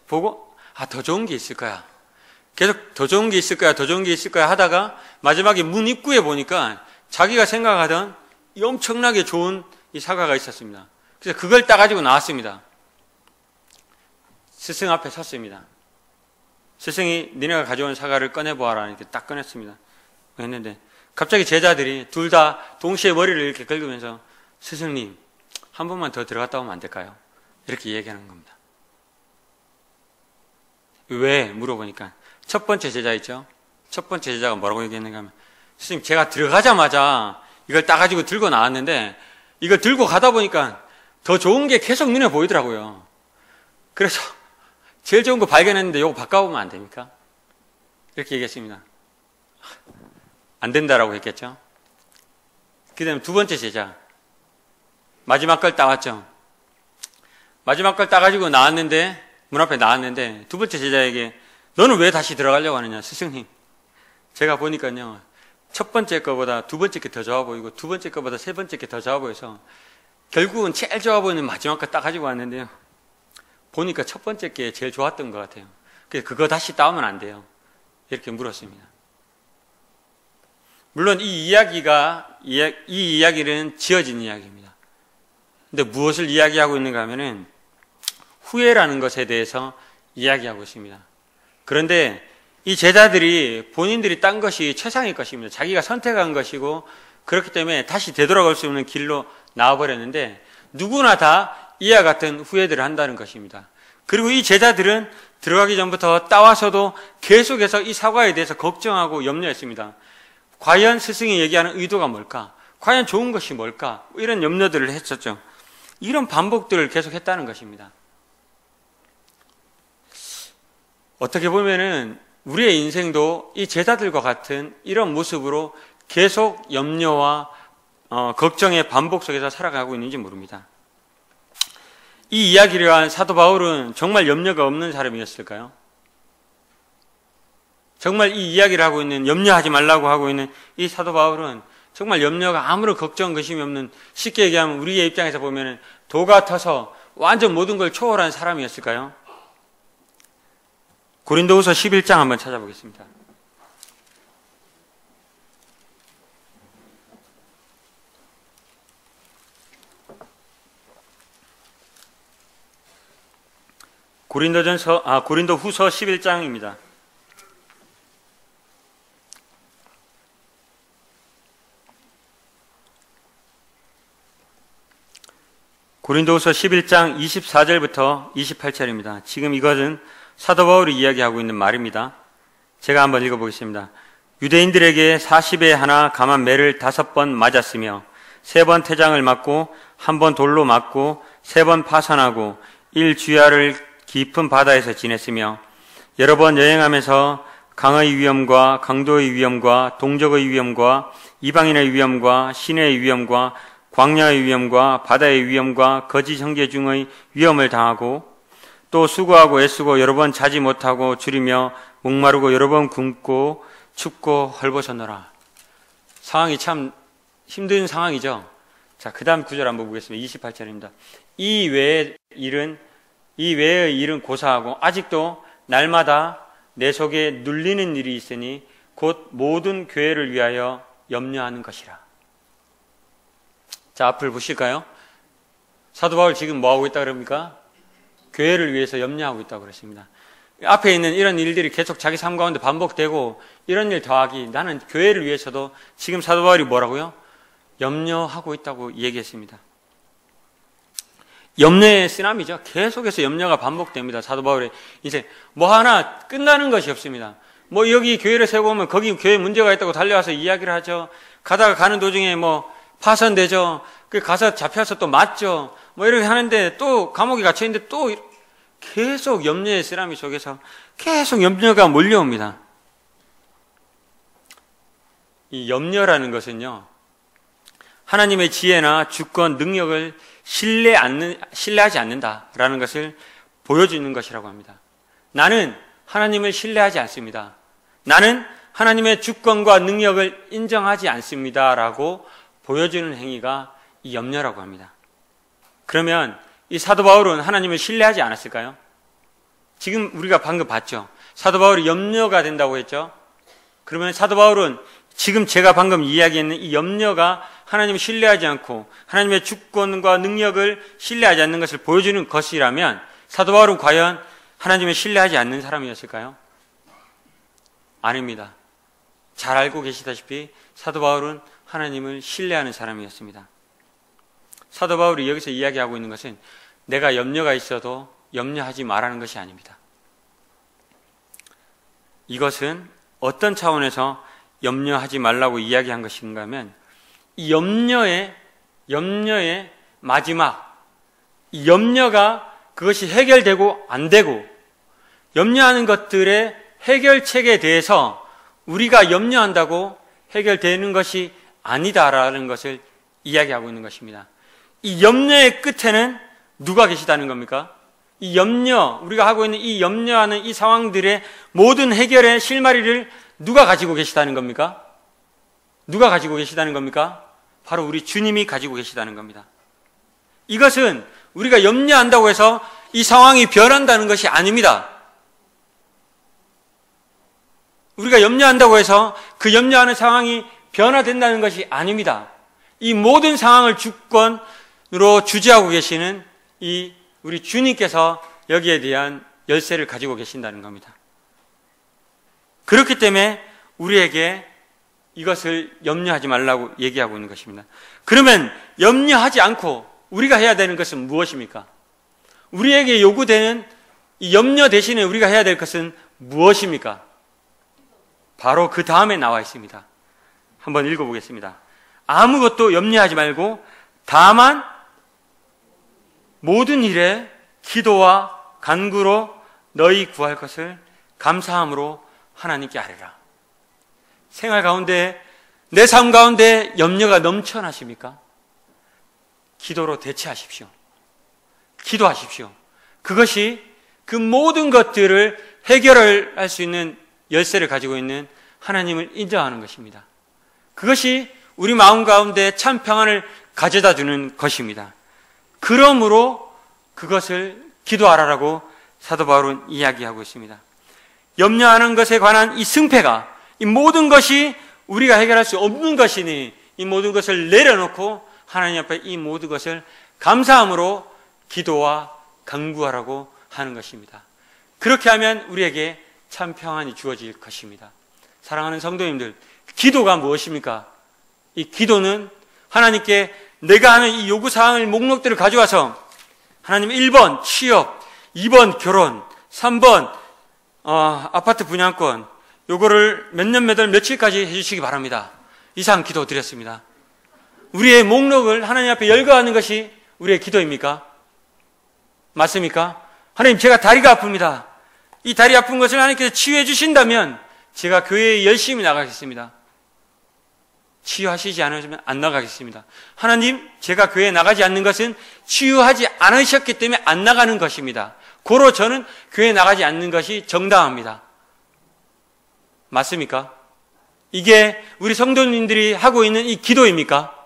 보고 더 좋은 게 있을 거야. 계속 더 좋은 게 있을 거야, 더 좋은 게 있을 거야 하다가 마지막에 문 입구에 보니까 자기가 생각하던 이 엄청나게 좋은 이 사과가 있었습니다. 그래서 그걸 따가지고 나왔습니다. 스승 앞에 섰습니다. 스승이 니네가 가져온 사과를 꺼내보아라 이렇게 딱 꺼냈습니다. 했는데 갑자기 제자들이 둘 다 동시에 머리를 이렇게 긁으면서 스승님 한 번만 더 들어갔다 오면 안 될까요? 이렇게 얘기하는 겁니다. 왜? 물어보니까 첫 번째 제자 있죠? 첫 번째 제자가 뭐라고 얘기했는가 하면 스승님 제가 들어가자마자 이걸 따가지고 들고 나왔는데 이걸 들고 가다 보니까 더 좋은 게 계속 눈에 보이더라고요. 그래서 제일 좋은 거 발견했는데 이거 바꿔보면 안 됩니까? 이렇게 얘기했습니다. 안 된다라고 했겠죠. 그 다음에 두 번째 제자 마지막 걸 따왔죠. 마지막 걸 따가지고 나왔는데 문 앞에 나왔는데 두 번째 제자에게 너는 왜 다시 들어가려고 하느냐. 스승님 제가 보니까요 첫 번째 거보다 두 번째 게 더 좋아 보이고 두 번째 거보다 세 번째 게 더 좋아 보여서 결국은 제일 좋아 보이는 마지막 거 따가지고 왔는데요 보니까 첫 번째 게 제일 좋았던 것 같아요. 그래서 그거 다시 따오면 안 돼요. 이렇게 물었습니다. 물론 이 이야기는 지어진 이야기입니다. 근데 무엇을 이야기하고 있는가 하면은 후회라는 것에 대해서 이야기하고 있습니다. 그런데 이 제자들이 본인들이 딴 것이 최상의 것입니다. 자기가 선택한 것이고 그렇기 때문에 다시 되돌아갈 수 없는 길로 나와버렸는데 누구나 다 이와 같은 후회들을 한다는 것입니다. 그리고 이 제자들은 들어가기 전부터 따와서도 계속해서 이 사과에 대해서 걱정하고 염려했습니다. 과연 스승이 얘기하는 의도가 뭘까? 과연 좋은 것이 뭘까? 이런 염려들을 했었죠. 이런 반복들을 계속했다는 것입니다. 어떻게 보면은 우리의 인생도 이 제자들과 같은 이런 모습으로 계속 염려와 걱정의 반복 속에서 살아가고 있는지 모릅니다. 이 이야기를 한 사도 바울은 정말 염려가 없는 사람이었을까요? 정말 이 이야기를 하고 있는 염려하지 말라고 하고 있는 이 사도 바울은 정말 염려가 아무런 걱정 의심이 없는 쉽게 얘기하면 우리의 입장에서 보면 도 같아서 완전 모든 걸 초월한 사람이었을까요? 고린도후서 11장 한번 찾아보겠습니다. 고린도후서 11장입니다. 고린도후서 11장 24절부터 28절입니다. 지금 이것은 사도 바울이 이야기하고 있는 말입니다. 제가 한번 읽어보겠습니다. 유대인들에게 40에 하나 감한 매를 5번 맞았으며 3번 태장을 맞고 1번 돌로 맞고 3번 파산하고 1주야를 깊은 바다에서 지냈으며 여러 번 여행하면서 강의 위험과 강도의 위험과 동족의 위험과 이방인의 위험과 시내의 위험과 광야의 위험과 바다의 위험과 거짓 형제 중의 위험을 당하고 또 수고하고 애쓰고 여러 번 자지 못하고 줄이며 목마르고 여러 번 굶고 춥고 헐벗었노라. 상황이 참 힘든 상황이죠. 자, 그 다음 구절 한번 보겠습니다. 28절입니다. 이 외의 일은 고사하고 아직도 날마다 내 속에 눌리는 일이 있으니 곧 모든 교회를 위하여 염려하는 것이라. 자, 앞을 보실까요? 사도 바울 지금 뭐 하고 있다 그럽니까? 교회를 위해서 염려하고 있다고 그랬습니다. 앞에 있는 이런 일들이 계속 자기 삶 가운데 반복되고 이런 일 더하기 나는 교회를 위해서도 지금 사도 바울이 뭐라고요? 염려하고 있다고 얘기했습니다. 염려의 쓰나미죠. 계속해서 염려가 반복됩니다. 사도 바울의 이제 뭐 하나 끝나는 것이 없습니다. 뭐 여기 교회를 세우고 오면 거기 교회에 문제가 있다고 달려와서 이야기를 하죠. 가다가 가는 도중에 뭐 파손되죠. 그 가서 잡혀서 또 맞죠. 뭐 이렇게 하는데 또 감옥에 갇혀 있는데 또 계속 염려의 쓰나미 속에서 계속 염려가 몰려옵니다. 이 염려라는 것은요, 하나님의 지혜나 주권, 능력을 신뢰하지 않는다라는 것을 보여주는 것이라고 합니다. 나는 하나님을 신뢰하지 않습니다. 나는 하나님의 주권과 능력을 인정하지 않습니다라고 보여주는 행위가 이 염려라고 합니다. 그러면 이 사도 바울은 하나님을 신뢰하지 않았을까요? 지금 우리가 방금 봤죠. 사도 바울이 염려가 된다고 했죠. 그러면 사도 바울은 지금 제가 방금 이야기했는 이 염려가 하나님을 신뢰하지 않고 하나님의 주권과 능력을 신뢰하지 않는 것을 보여주는 것이라면 사도 바울은 과연 하나님을 신뢰하지 않는 사람이었을까요? 아닙니다. 잘 알고 계시다시피 사도 바울은 하나님을 신뢰하는 사람이었습니다. 사도 바울이 여기서 이야기하고 있는 것은 내가 염려가 있어도 염려하지 말라는 것이 아닙니다. 이것은 어떤 차원에서 염려하지 말라고 이야기한 것인가 하면 이 염려의 마지막, 이 염려가 그것이 해결되고 안 되고 염려하는 것들의 해결책에 대해서 우리가 염려한다고 해결되는 것이 아니다라는 것을 이야기하고 있는 것입니다. 이 염려의 끝에는 누가 계시다는 겁니까? 이 염려, 우리가 하고 있는 이 염려하는 이 상황들의 모든 해결의 실마리를 누가 가지고 계시다는 겁니까? 누가 가지고 계시다는 겁니까? 바로 우리 주님이 가지고 계시다는 겁니다. 이것은 우리가 염려한다고 해서 이 상황이 변한다는 것이 아닙니다. 우리가 염려한다고 해서 그 염려하는 상황이 변화된다는 것이 아닙니다. 이 모든 상황을 주권으로 주재하고 계시는 이 우리 주님께서 여기에 대한 열쇠를 가지고 계신다는 겁니다. 그렇기 때문에 우리에게 이것을 염려하지 말라고 얘기하고 있는 것입니다. 그러면 염려하지 않고 우리가 해야 되는 것은 무엇입니까? 우리에게 요구되는 이 염려 대신에 우리가 해야 될 것은 무엇입니까? 바로 그 다음에 나와 있습니다. 한번 읽어보겠습니다. 아무것도 염려하지 말고 다만 모든 일에 기도와 간구로 너희 구할 것을 감사함으로 하나님께 아뢰라. 생활 가운데, 내 삶 가운데 염려가 넘쳐나십니까? 기도로 대체하십시오. 기도하십시오. 그것이 그 모든 것들을 해결할 수 있는 열쇠를 가지고 있는 하나님을 인정하는 것입니다. 그것이 우리 마음 가운데 참 평안을 가져다 주는 것입니다. 그러므로 그것을 기도하라라고 사도 바울은 이야기하고 있습니다. 염려하는 것에 관한 이 승패가, 이 모든 것이 우리가 해결할 수 없는 것이니 이 모든 것을 내려놓고 하나님 앞에 이 모든 것을 감사함으로 기도와 간구하라고 하는 것입니다. 그렇게 하면 우리에게 참 평안이 주어질 것입니다. 사랑하는 성도님들, 기도가 무엇입니까? 이 기도는 하나님께 내가 하는 이 요구사항을 목록들을 가져와서 하나님 1번 취업, 2번 결혼, 3번 아파트 분양권, 요거를 몇 년 몇 월 며칠까지 해주시기 바랍니다. 이상 기도 드렸습니다. 우리의 목록을 하나님 앞에 열거하는 것이 우리의 기도입니까? 맞습니까? 하나님, 제가 다리가 아픕니다. 이 다리 아픈 것을 하나님께서 치유해 주신다면 제가 교회에 열심히 나가겠습니다. 치유하시지 않으시면 안 나가겠습니다. 하나님, 제가 교회에 나가지 않는 것은 치유하지 않으셨기 때문에 안 나가는 것입니다. 고로 저는 교회에 나가지 않는 것이 정당합니다. 맞습니까? 이게 우리 성도님들이 하고 있는 이 기도입니까?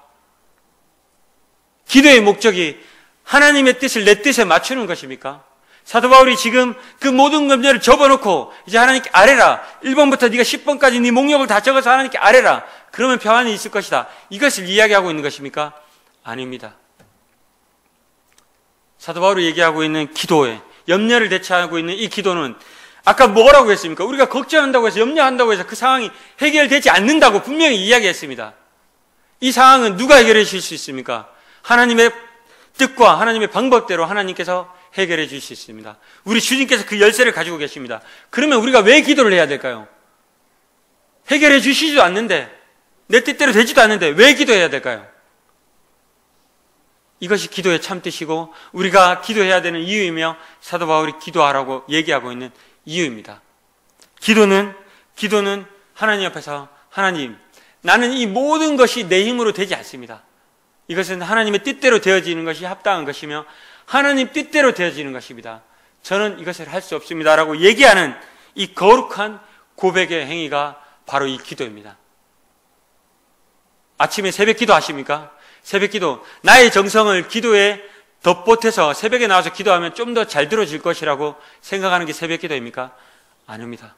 기도의 목적이 하나님의 뜻을 내 뜻에 맞추는 것입니까? 사도 바울이 지금 그 모든 검열을 접어놓고 이제 하나님께 아뢰라. 1번부터 네가 10번까지 네 목록을 다 적어서 하나님께 아뢰라. 그러면 평안이 있을 것이다. 이것을 이야기하고 있는 것입니까? 아닙니다. 사도 바울이 얘기하고 있는 기도에 염려를 대처하고 있는 이 기도는 아까 뭐라고 했습니까? 우리가 걱정한다고 해서 염려한다고 해서 그 상황이 해결되지 않는다고 분명히 이야기했습니다. 이 상황은 누가 해결해 주실 수 있습니까? 하나님의 뜻과 하나님의 방법대로 하나님께서 해결해 주실 수 있습니다. 우리 주님께서 그 열쇠를 가지고 계십니다. 그러면 우리가 왜 기도를 해야 될까요? 해결해 주시지도 않는데, 내 뜻대로 되지도 않는데 왜 기도해야 될까요? 이것이 기도의 참뜻이고 우리가 기도해야 되는 이유이며 사도 바울이 기도하라고 얘기하고 있는 이유입니다. 기도는 하나님 앞에서 하나님, 나는 이 모든 것이 내 힘으로 되지 않습니다. 이것은 하나님의 뜻대로 되어지는 것이 합당한 것이며 하나님 뜻대로 되어지는 것입니다. 저는 이것을 할 수 없습니다라고 얘기하는 이 거룩한 고백의 행위가 바로 이 기도입니다. 아침에 새벽 기도 하십니까? 새벽 기도, 나의 정성을 기도에 덧보태서 새벽에 나와서 기도하면 좀 더 잘 들어질 것이라고 생각하는 게 새벽 기도입니까? 아닙니다.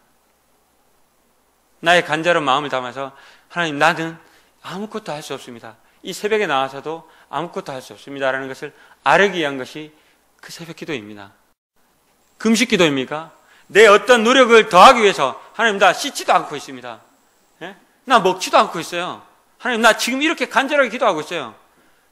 나의 간절한 마음을 담아서 하나님, 나는 아무것도 할 수 없습니다. 이 새벽에 나와서도 아무것도 할 수 없습니다라는 것을 아뢰기 위한 것이 그 새벽 기도입니다. 금식 기도입니까? 내 어떤 노력을 더하기 위해서 하나님, 나 씻지도 않고 있습니다. 예? 나 먹지도 않고 있어요. 하나님, 나 지금 이렇게 간절하게 기도하고 있어요.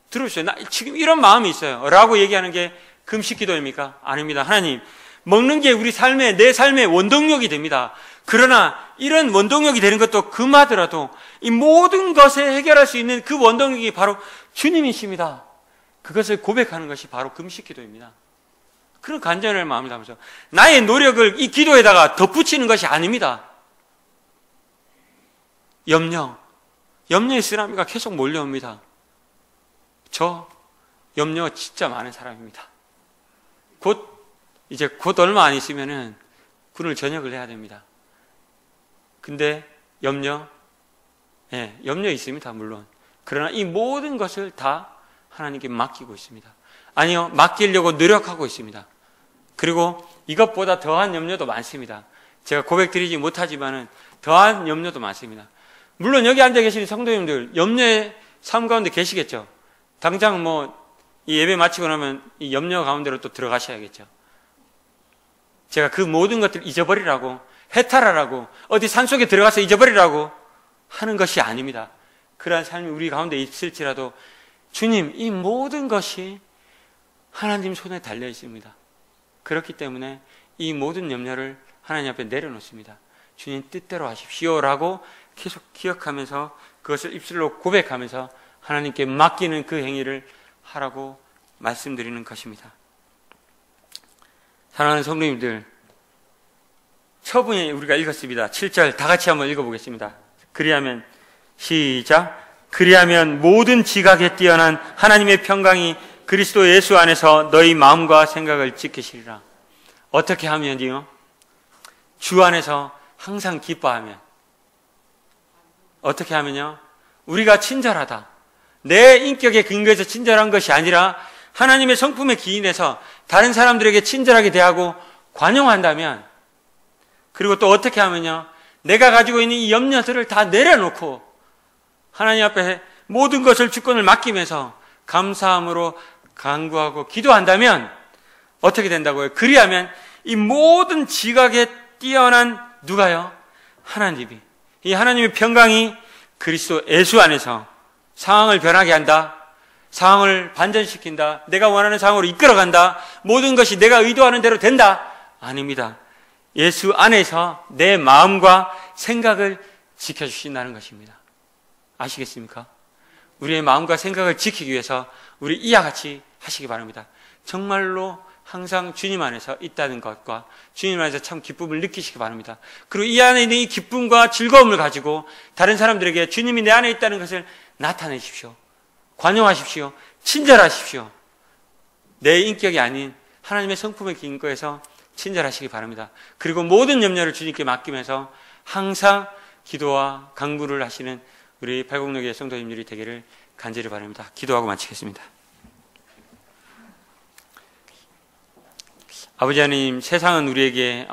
들어보세요. 나 지금 이런 마음이 있어요. 라고 얘기하는 게 금식 기도입니까? 아닙니다. 하나님, 먹는 게 우리 삶의, 내 삶의 원동력이 됩니다. 그러나 이런 원동력이 되는 것도 금하더라도 이 모든 것에 해결할 수 있는 그 원동력이 바로 주님이십니다. 그것을 고백하는 것이 바로 금식 기도입니다. 그런 간절한 마음을 담아서 나의 노력을 이 기도에다가 덧붙이는 것이 아닙니다. 염려의 쓰나미가 계속 몰려옵니다. 저 염려가 진짜 많은 사람입니다. 곧 얼마 안 있으면은 군을 전역을 해야 됩니다. 근데 염려 있습니다, 물론. 그러나 이 모든 것을 다 하나님께 맡기고 있습니다. 아니요, 맡기려고 노력하고 있습니다. 그리고 이것보다 더한 염려도 많습니다. 제가 고백드리지 못하지만은 더한 염려도 많습니다. 물론 여기 앉아 계시는 성도님들 염려의 삶 가운데 계시겠죠. 당장 이 예배 마치고 나면 이 염려 가운데로 또 들어가셔야겠죠. 제가 그 모든 것들을 잊어버리라고, 해탈하라고, 어디 산속에 들어가서 잊어버리라고 하는 것이 아닙니다. 그러한 삶이 우리 가운데 있을지라도 주님, 이 모든 것이 하나님 손에 달려 있습니다. 그렇기 때문에 이 모든 염려를 하나님 앞에 내려놓습니다. 주님 뜻대로 하십시오라고 계속 기억하면서 그것을 입술로 고백하면서 하나님께 맡기는 그 행위를 하라고 말씀드리는 것입니다. 사랑하는 성도님들, 처분에 우리가 읽었습니다. 7절 다 같이 한번 읽어보겠습니다. 그리하면 시작. 그리하면 모든 지각에 뛰어난 하나님의 평강이 그리스도 예수 안에서 너희 마음과 생각을 지키시리라. 어떻게 하면요? 주 안에서 항상 기뻐하면. 어떻게 하면요? 우리가 친절하다. 내 인격에 근거해서 친절한 것이 아니라 하나님의 성품에 기인해서 다른 사람들에게 친절하게 대하고 관용한다면, 그리고 또 어떻게 하면요? 내가 가지고 있는 이 염려들을 다 내려놓고 하나님 앞에 모든 것을 주권을 맡기면서 감사함으로 간구하고 기도한다면 어떻게 된다고요? 그리하면 이 모든 지각에 뛰어난 누가요? 하나님이. 이 하나님의 평강이 그리스도 예수 안에서 상황을 변하게 한다. 상황을 반전시킨다. 내가 원하는 상황으로 이끌어간다. 모든 것이 내가 의도하는 대로 된다. 아닙니다. 예수 안에서 내 마음과 생각을 지켜주신다는 것입니다. 아시겠습니까? 우리의 마음과 생각을 지키기 위해서 우리 이와 같이 하시기 바랍니다. 정말로 항상 주님 안에서 있다는 것과 주님 안에서 참 기쁨을 느끼시기 바랍니다. 그리고 이 안에 있는 이 기쁨과 즐거움을 가지고 다른 사람들에게 주님이 내 안에 있다는 것을 나타내십시오. 관용하십시오. 친절하십시오. 내 인격이 아닌 하나님의 성품의 인격에서 친절하시기 바랍니다. 그리고 모든 염려를 주님께 맡기면서 항상 기도와 강구를 하시는 우리 팔곡역의 성도님들이 되기를 간절히 바랍니다. 기도하고 마치겠습니다. 아버지 하나님, 세상은 우리에게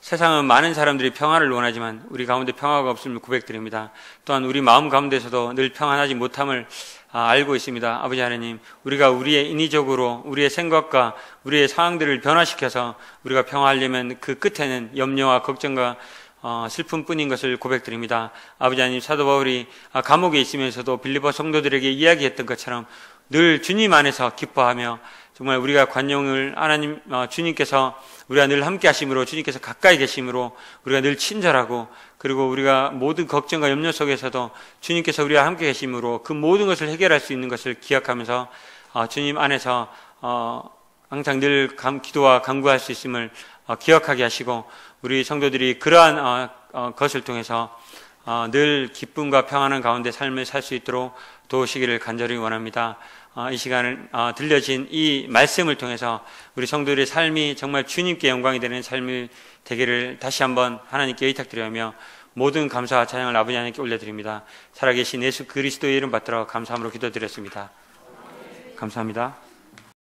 세상은 많은 사람들이 평화를 원하지만 우리 가운데 평화가 없음을 고백드립니다. 또한 우리 마음 가운데서도 늘 평안하지 못함을 알고 있습니다. 아버지 하나님, 우리가 우리의 인위적으로 우리의 생각과 우리의 상황들을 변화시켜서 우리가 평화하려면 그 끝에는 염려와 걱정과 슬픔뿐인 것을 고백드립니다. 아버지 하나님, 사도 바울이 감옥에 있으면서도 빌립보 성도들에게 이야기했던 것처럼 늘 주님 안에서 기뻐하며 정말 우리가 관용을 하나님 주님께서 우리가 늘 함께 하심으로 주님께서 가까이 계심으로 우리가 늘 친절하고 그리고 우리가 모든 걱정과 염려 속에서도 주님께서 우리와 함께 계심으로 그 모든 것을 해결할 수 있는 것을 기억하면서 주님 안에서 항상 늘 기도와 간구할 수 있음을 기억하게 하시고 우리 성도들이 그러한 것을 통해서 늘 기쁨과 평안한 가운데 삶을 살 수 있도록 도우시기를 간절히 원합니다. 이 시간을 들려진 이 말씀을 통해서 우리 성도들의 삶이 정말 주님께 영광이 되는 삶이 되기를 다시 한번 하나님께 의탁드리며 모든 감사와 찬양을 아버지 하나님께 올려드립니다. 살아계신 예수 그리스도의 이름 받들어 감사함으로 기도드렸습니다. 감사합니다.